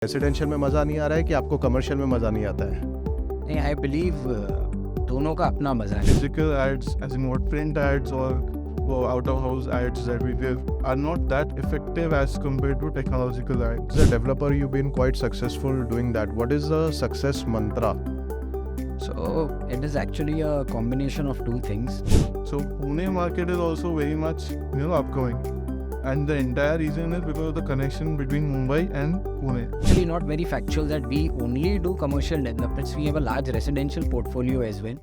Residential में मज़ा नहीं आ रहा है कि आपको कमर्शियल में मज़ा नहीं आता है? नहीं, आई बिलीव दोनों का अपना मजा है. Physical ads, as in what print ads or out of house ads that we give, are not that effective as compared to technological ads. As a developer, you've been quite successful doing that. What is the success mantra? So it is actually a combination of two things. So Pune market is also very much upcoming, and the entire reason is because of the connection between Mumbai and Pune. Actually not very factual that we only do commercial developments. We have a large residential portfolio as well.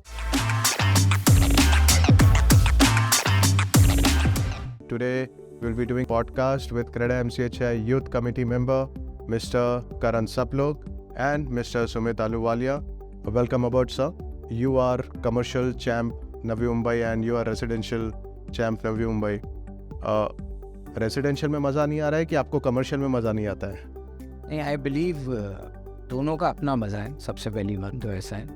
Today, we'll be doing podcast with CREDA MCHI Youth Committee member, Mr. Karan Saplok and Mr. Sumit Aluwalia. Welcome aboard, sir. You are commercial champ Navi Mumbai and you are residential champ Navi Mumbai. Residential में मज़ा नहीं आ रहा है कि आपको commercial में मज़ा नहीं आता है? नहीं, आई बिलीव दोनों का अपना मज़ा है. सबसे पहली बात तो ऐसा है.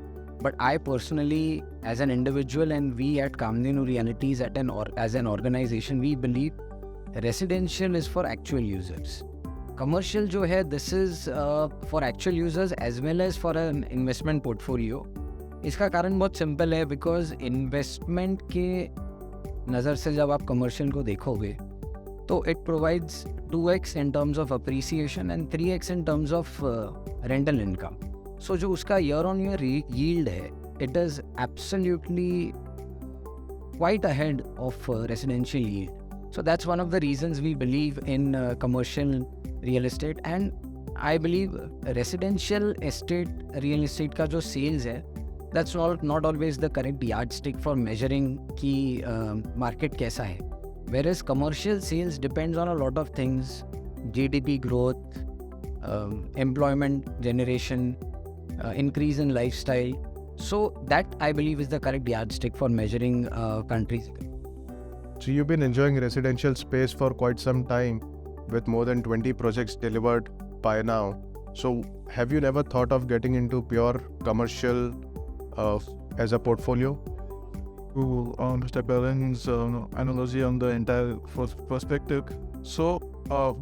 But I personally as an individual and we at Kamdhenu realities as an organization we believe residential is for actual users. Commercial जो है this is for actual users as well as for an investment portfolio. इसका कारण बहुत simple है, because investment के नज़र से जब आप कमर्शियल को देखोगे तो it provides 2x in terms of appreciation and 3x in terms of rental income. So जो उसका year on year yield है, it is absolutely quite ahead of residential yield. So that's one of the reasons we believe in commercial real estate, and I believe residential estate real estate का जो sales है, that's not always the correct yardstick for measuring कि market कैसा है. Whereas commercial sales depends on a lot of things, GDP growth, employment generation, increase in lifestyle. So that I believe is the correct yardstick for measuring countries. So you've been enjoying residential space for quite some time with more than 20 projects delivered by now. So have you never thought of getting into pure commercial as a portfolio? To Mr. Karan's analogy on the entire perspective. So,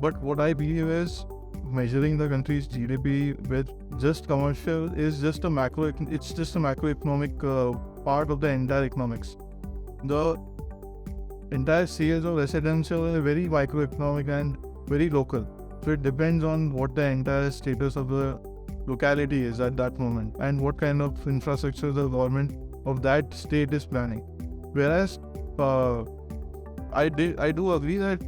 but what I believe is measuring the country's GDP with just commercial is just a it's just a macroeconomic part of the entire economics. The entire sales of residential is very microeconomic and very local. So it depends on what the entire status of the locality is at that moment and what kind of infrastructure the government of that state is planning. Whereas I do agree that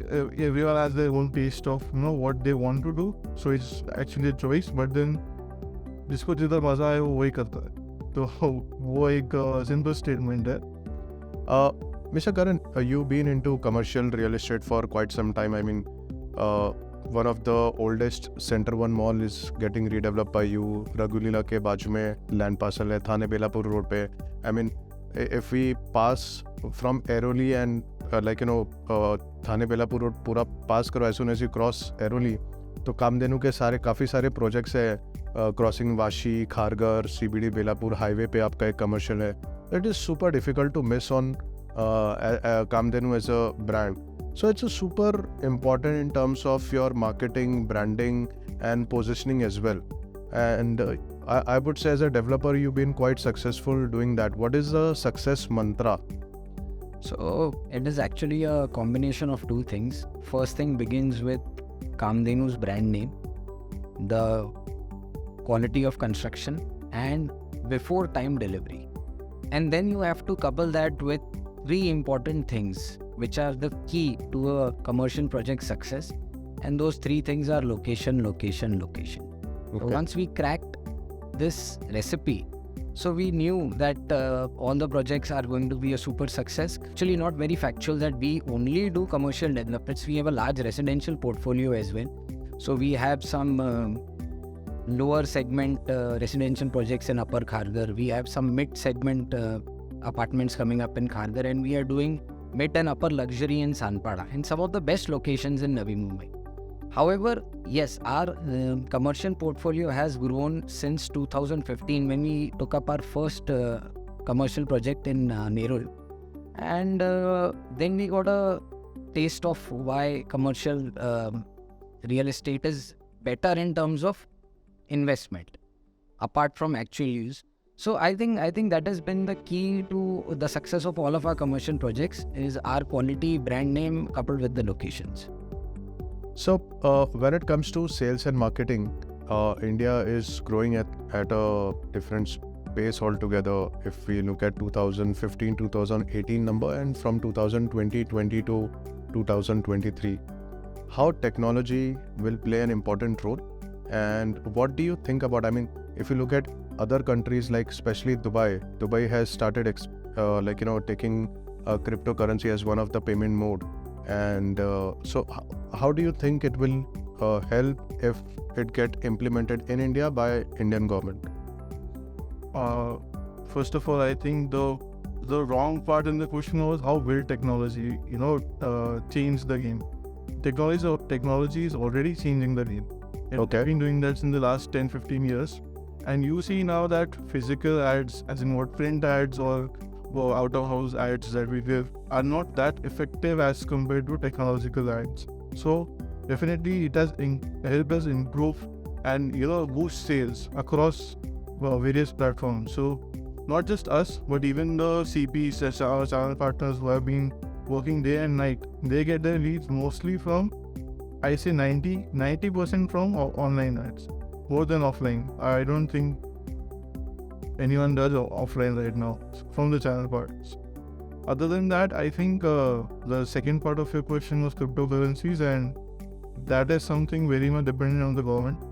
everyone has their own taste of what they want to do, so it's actually a choice. But then जिसको जिधर मजा है वो वही करता है, तो वो एक simple statement है. Mr. Karan, you've been into commercial real estate for quite some time. I mean, one of the oldest Center 1 mall is getting redeveloped by you. Ragulila के बाजू में land parcel है, थाने बेलापुर road पे. I mean, if we pass from Airoli and Thane Belapur road पूरा pass करो as soon as you cross Airoli, तो कामधेनु के काफ़ी सारे projects है. Crossing Vashi, Kharghar, CBD Belapur highway पे आपका एक कमर्शियल है. It is super difficult to miss on Kamdhenu as a brand. So it's a super important in terms of your marketing, branding and positioning as well. And I would say as a developer, you've been quite successful doing that. What is the success mantra? So it is actually a combination of two things. First thing begins with Kamdhenu's brand name, the quality of construction and before time delivery. And then you have to couple that with three important things which are the key to a commercial project success, and those three things are location, location, location. Okay. So once we cracked this recipe, so we knew that all the projects are going to be a super success. Actually not very factual that we only do commercial developments. We have a large residential portfolio as well. So we have some lower segment residential projects in Upper Kharghar. We have some mid segment apartments coming up in Kharghar, and we are doing mid and upper luxury in Sanpada and some of the best locations in Navi Mumbai. However, yes, our commercial portfolio has grown since 2015 when we took up our first commercial project in Nerul. And then we got a taste of why commercial real estate is better in terms of investment, apart from actual use. So I think that has been the key to the success of all of our commercial projects is our quality brand name coupled with the locations. So when it comes to sales and marketing, India is growing at a different pace altogether. If we look at 2015, 2018 number and from 2020 to 2023, how technology will play an important role, and what do you think about? I mean, if you look at other countries like especially Dubai has started taking cryptocurrency as one of the payment mode, and so how do you think it will help if it get implemented in India by Indian government? First of all, I think the wrong part in the question was how will technology, change the game. Technology is already changing the game. Okay. We've been doing that in the last 10-15 years. And you see now that physical ads, as in what print ads or out-of-house ads that we give, are not that effective as compared to technological ads. So definitely it has helped us improve and boost sales across various platforms. So not just us, but even the CPs, our channel partners who have been working day and night, they get their leads mostly from, I say 90% from online ads, more than offline. I don't think anyone does offline right now from the channel partners. Other than that, I think the second part of your question was cryptocurrencies, and that is something very much dependent on the government,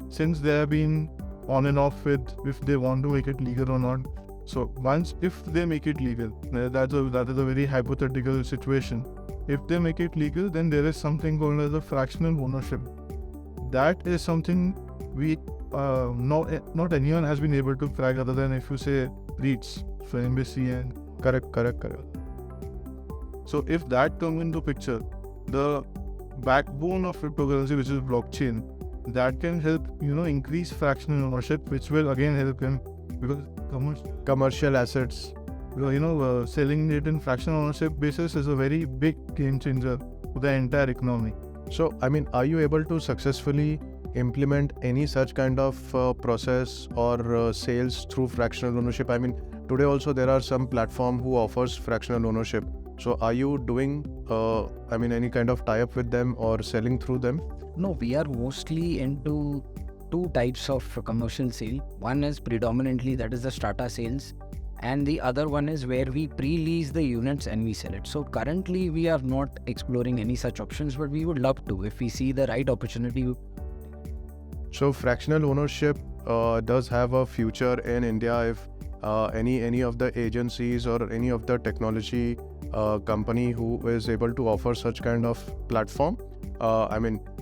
since they have been on and off with if they want to make it legal or not. So if they make it legal, that is a very hypothetical situation. If they make it legal, then there is something called as a fractional ownership. That is something we not anyone has been able to crack other than if you say REITs, so embassy and Correct. So if that comes into picture, the backbone of cryptocurrency, which is blockchain, that can help increase fractional ownership, which will again help him because Commercial assets. selling it in fractional ownership basis is a very big game changer for the entire economy. So, I mean, are you able to successfully implement any such kind of process or sales through fractional ownership? I mean, today also there are some platform who offers fractional ownership. So, are you doing, any kind of tie-up with them or selling through them? No, we are mostly into two types of commercial sale. One is predominantly that is the strata sales, and the other one is where we pre-lease the units and we sell it. So currently we are not exploring any such options, but we would love to if we see the right opportunity. So fractional ownership does have a future in India if any of the agencies or any of the technology company who is able to offer such kind of platform.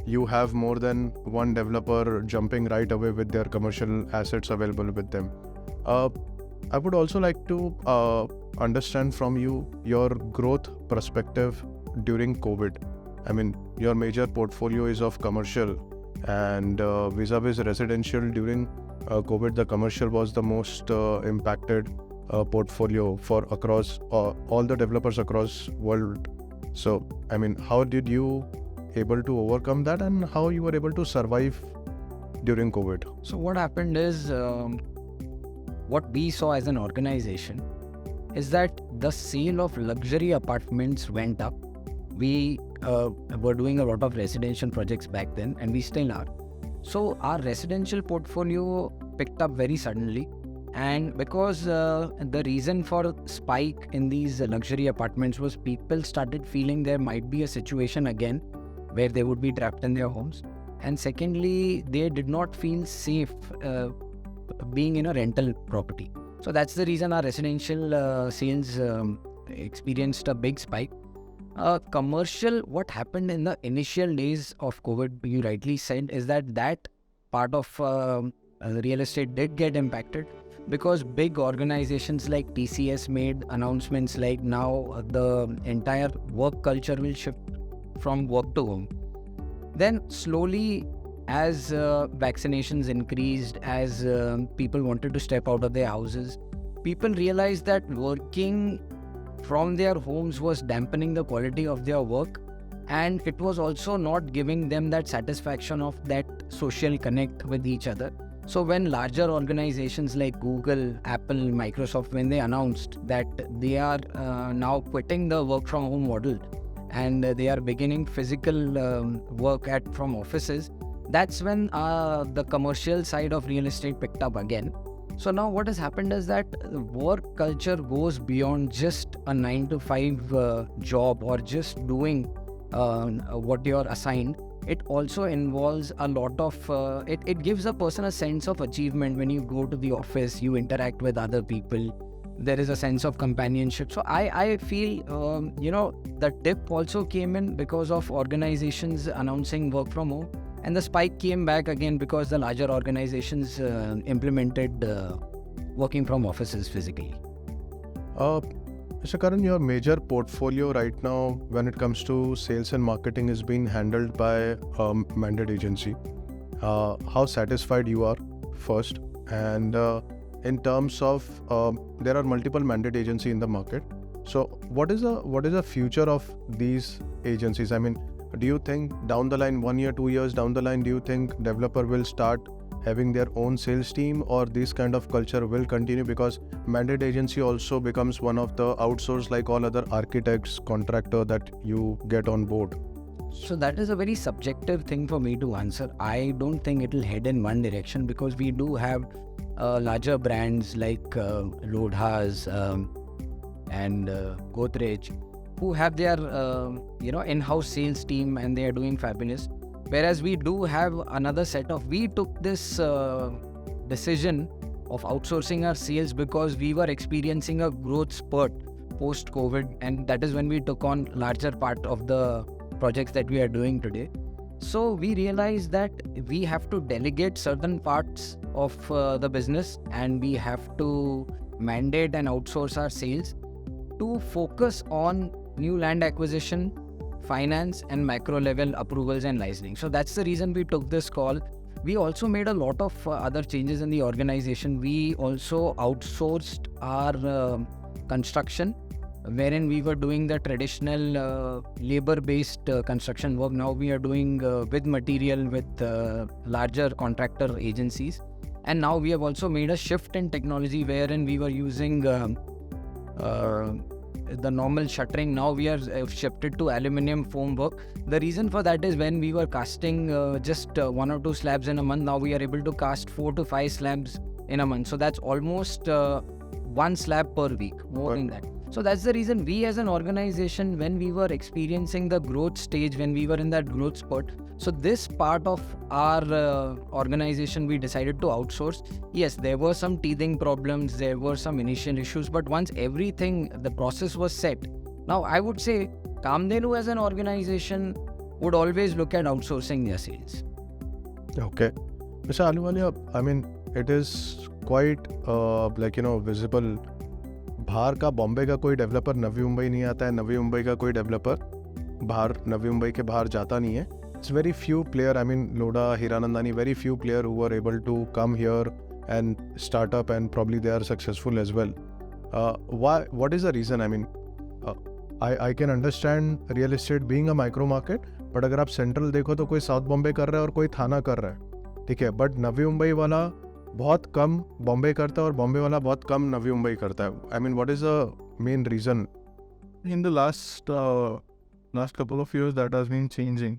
You have more than one developer jumping right away with their commercial assets available with them. I would also like to understand from you your growth perspective during COVID. I mean, your major portfolio is of commercial, and vis-a-vis residential during COVID, the commercial was the most impacted portfolio for across all the developers across world. So, I mean, how did you able to overcome that, and how you were able to survive during COVID? So what happened is, what we saw as an organization is that the sale of luxury apartments went up. We were doing a lot of residential projects back then, and we still are. So our residential portfolio picked up very suddenly, and because the reason for spike in these luxury apartments was people started feeling there might be a situation again where they would be trapped in their homes, and secondly, they did not feel safe being in a rental property. So that's the reason our residential sales experienced a big spike. Commercial, what happened in the initial days of COVID, you rightly said, is that part of real estate did get impacted because big organizations like TCS made announcements like now the entire work culture will shift from work to home. Then slowly, as vaccinations increased, as people wanted to step out of their houses, people realized that working from their homes was dampening the quality of their work, and it was also not giving them that satisfaction of that social connect with each other. So when larger organizations like Google, Apple, Microsoft, when they announced that they are now quitting the work from home model and they are beginning physical work from offices, that's when the commercial side of real estate picked up again. So now what has happened is that work culture goes beyond just a 9 to 5 job or just doing what you're assigned. It also involves a lot of, it gives a person a sense of achievement. When you go to the office, you interact with other people. There is a sense of companionship. So I feel, the dip also came in because of organizations announcing work from home. And the spike came back again because the larger organizations implemented working from offices physically. Mr. Karan, your major portfolio right now when it comes to sales and marketing is being handled by a mandate agency. How satisfied you are first? And in terms of, there are multiple mandate agencies in the market. So what is the future of these agencies? I mean, do you think down the line, 1 year, 2 years down the line, do you think developer will start having their own sales team, or this kind of culture will continue? Because mandate agency also becomes one of the outsourced, like all other architects, contractor that you get on board. So that is a very subjective thing for me to answer. I don't think it will head in one direction, because we do have larger brands like Lodhas and Godrej, who have their in-house sales team, and they are doing fabulous. Whereas we do have another set of, we took this decision of outsourcing our sales because we were experiencing a growth spurt post-COVID, and that is when we took on larger part of the projects that we are doing today. So we realized that we have to delegate certain parts of the business, and we have to mandate and outsource our sales to focus on new land acquisition, finance, and macro level approvals and licensing. So that's the reason we took this call. We also made a lot of other changes in the organization. We also outsourced our construction, wherein we were doing the traditional labor-based construction work. Now we are doing with material with larger contractor agencies. And now we have also made a shift in technology, wherein we were using the normal shuttering. Now we are shifted to aluminium foam work. The reason for that is when we were casting just 1 or 2 slabs in a month, now we are able to cast 4 to 5 slabs in a month. So that's almost 1 slab per week, more than that. So that's the reason we as an organization, when we were experiencing the growth stage, when we were in that growth spurt, so this part of our organization we decided to outsource. Yes, there were some teething problems, there were some initial issues, but once everything, the process was set, now I would say Kamdenu as an organization would always look at outsourcing their sales. Okay. Mr. Ahluwalia, I mean, it is quite visible. बाहर का बॉम्बे का कोई developer Navi Mumbai नहीं आता है, नवी मुंबई का कोई developer बाहर नवी मुंबई के बाहर जाता नहीं है. It's very few player, I mean Lodha, Hiranandani, very few player who were able to come here and start up, and probably they are successful as well. What is the reason? I mean, I can understand real estate being a micro market, but अगर आप central देखो तो कोई south Bombay कर रहा है और कोई थाना कर रहा है, ठीक है, बट नवी मुंबई वाला बहुत कम बॉम्बे करता है और बॉम्बे वाला बहुत कम नवी मुंबई करता है. I mean, what is the main reason? In the last couple of years that has been changing.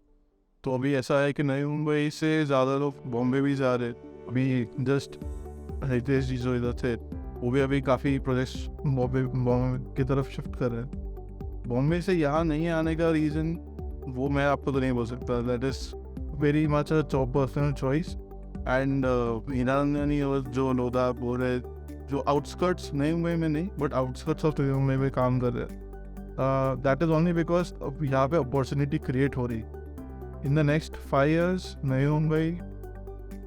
तो अभी ऐसा है कि नई मुंबई से ज़्यादा लोग बॉम्बे भी जा रहे. अभी जस्ट रितेश जी जो इधर थे, वो भी अभी काफ़ी प्रोजेक्ट्स बॉम्बे की तरफ शिफ्ट कर रहे हैं. बॉम्बे से यहाँ नहीं आने का रीज़न वो मैं आपको तो नहीं बोल सकता. That is very much a personal choice. And Hiranandani और जो लोधा बोल रहे, जो आउटस्कर्ट्स नई मुंबई में नहीं बट आउटस्कर्ट्स ऑफ नई मुंबई में काम कर रहे हैं, दैट इज़ ओनली बिकॉज यहाँ पे अपॉर्चुनिटी क्रिएट हो रही. In the next 5 years Nai Mumbai,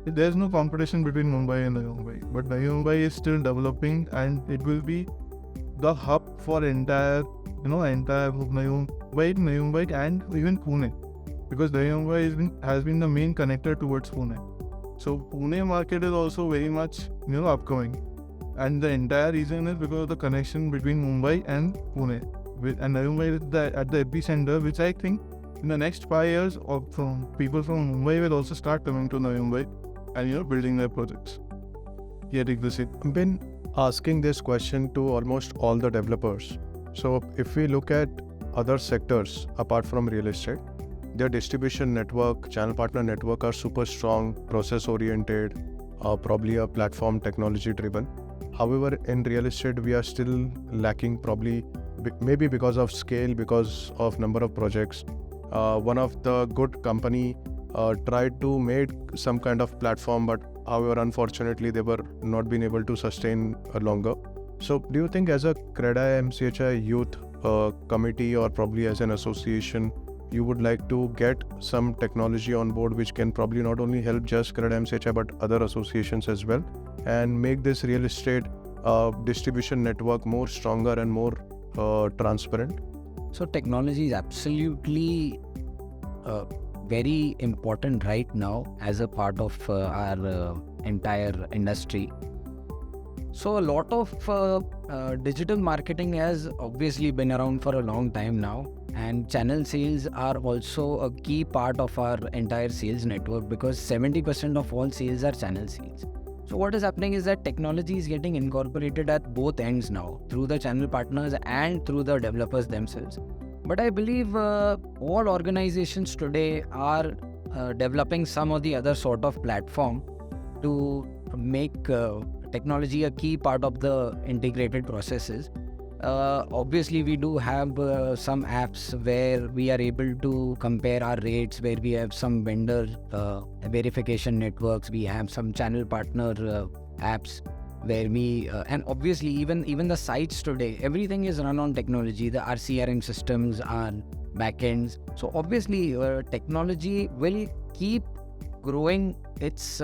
there is no competition between Mumbai and Nai Mumbai, but Nai Mumbai is still developing and it will be the hub for entire Navi Mumbai and even Pune, because Navi Mumbai has been the main connector towards Pune. So Pune market is also very much upcoming, and the entire reason is because of the connection between Mumbai and Pune, and Navi Mumbai is at the epicenter, which I think in the next 5 years, from people from Mumbai will also start coming to Navi Mumbai and building their projects. Getting the city. I've been asking this question to almost all the developers. So if we look at other sectors apart from real estate, their distribution network, channel partner network are super strong, process oriented, probably a platform technology driven. However, in real estate, we are still lacking, probably maybe because of scale, because of number of projects. One of the good company tried to make some kind of platform, but however, unfortunately, they were not been able to sustain longer. So do you think as a CREDA MCHI youth committee, or probably as an association, you would like to get some technology on board which can probably not only help just CREDA MCHI but other associations as well, and make this real estate distribution network more stronger and more transparent? So technology is absolutely very important right now as a part of our entire industry. So a lot of digital marketing has obviously been around for a long time now, and channel sales are also a key part of our entire sales network, because 70% of all sales are channel sales. So what is happening is that technology is getting incorporated at both ends now, through the channel partners and through the developers themselves. But I believe all organizations today are developing some or the other sort of platform to make technology a key part of the integrated processes. Obviously, we do have some apps where we are able to compare our rates, where we have some vendor verification networks, we have some channel partner apps where we and obviously even the sites today, everything is run on technology. The CRM systems are backends. So obviously technology will keep growing its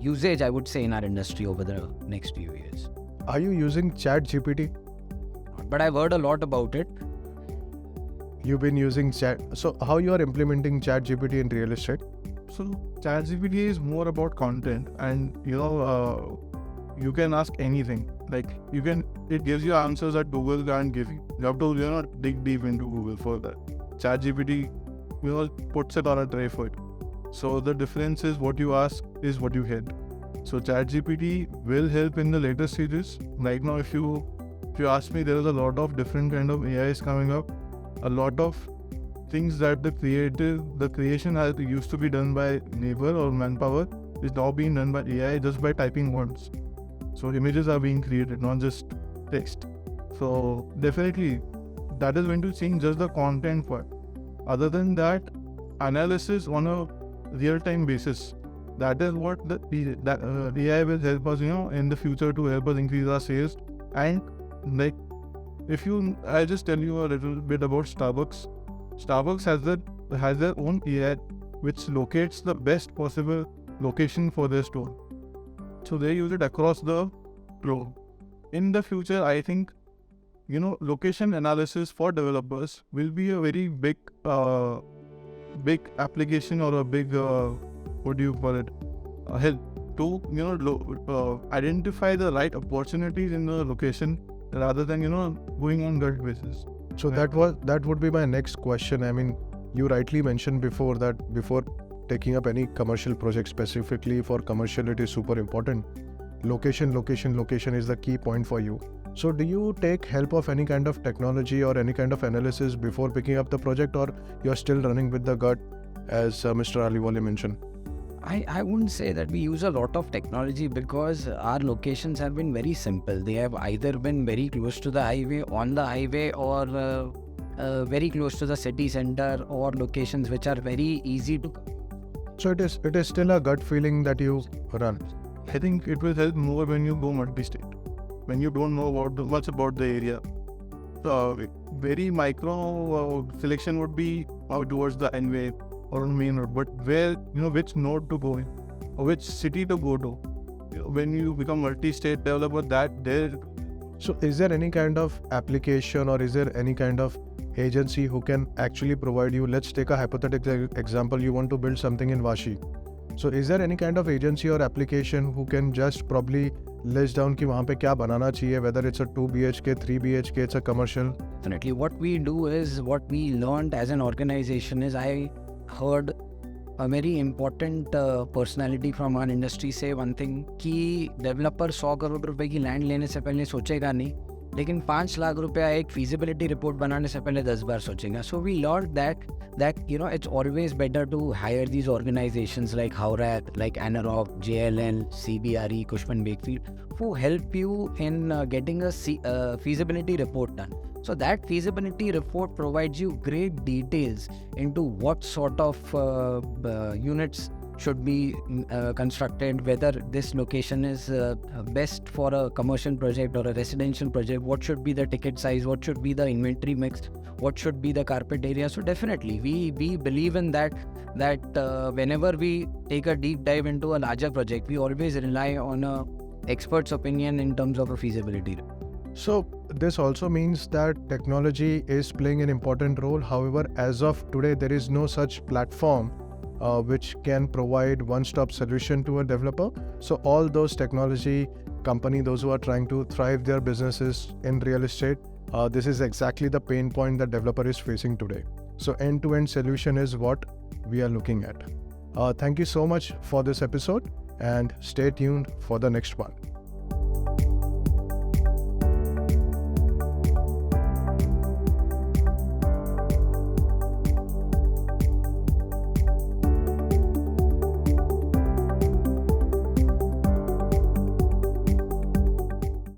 usage, I would say, in our industry over the next few years. Are you using ChatGPT? But I've heard a lot about it. You've been using chat. So how you are implementing ChatGPT in real estate? So ChatGPT is more about content, and you can ask anything. Like it gives you answers that Google can't give you. You have to dig deep into Google for that. ChatGPT puts it on a tray for it. So the difference is what you ask is what you get. So ChatGPT will help in the later stages. Right now, if you ask me, there is a lot of different kind of AIs coming up. A lot of things that the creation has used to be done by labor or manpower is now being done by AI just by typing words. So images are being created, not just text. So definitely that is going to change just the content part. Other than that, analysis on a real-time basis, that is what the AI will help us, in the future to help us increase our sales. And like, I'll just tell you a little bit about Starbucks. Starbucks has their own AI which locates the best possible location for their store. So they use it across the globe. In the future, I think, location analysis for developers will be a very big application, or a big help to identify the right opportunities in the location rather than going on gut basis. So that would be my next question. I mean, you rightly mentioned before that before taking up any commercial project, specifically for commercial, it is super important. Location is the key point for you. So do you take help of any kind of technology or any kind of analysis before picking up the project, or you're still running with the gut, as Mr. Aliwale mentioned? I wouldn't say that we use a lot of technology, because our locations have been very simple. They have either been very close to the highway, on the highway, or very close to the city center, or locations which are very easy to. So it is still a gut feeling that you run. I think it will help more when you go multi-state, when you don't know much about the area. So very micro selection would be out towards the highway or on main road, but where, which node to go in, or which city to go to. When you become multi-state developer, So is there any kind of application, or is there any kind of agency who can actually provide you? Let's take a hypothetical example. You want to build something in Vashi. So is there any kind of agency or application who can just probably list down कि वहाँ पे क्या बनाना चाहिए, whether it's a 2 BHK, 3 BHK, it's a commercial? Definitely. What we do is, what we learned as an organization is, I heard a very important personality from our industry say one thing कि developer 100 crore रुपए की land लेने से पहले सोचेगा नहीं, लेकिन 5 लाख रुपया एक feasibility report बनाने से पहले 10 बार सोचेगा. So we learned that it's always better to hire these organizations like Howrath, like Anarok, JLL, CBRE, Cushman Wakefield, who help you in getting a feasibility report done. So that feasibility report provides you great details into what sort of units should be constructed, whether this location is best for a commercial project or a residential project, what should be the ticket size, what should be the inventory mix, what should be the carpet area. So definitely we believe in that whenever we take a deep dive into a larger project, we always rely on a expert's opinion in terms of a feasibility report. So this also means that technology is playing an important role. However, as of today, there is no such platform which can provide one-stop solution to a developer. So all those technology company, those who are trying to thrive their businesses in real estate, this is exactly the pain point that developer is facing today. So end-to-end solution is what we are looking at. Thank you so much for this episode, and stay tuned for the next one.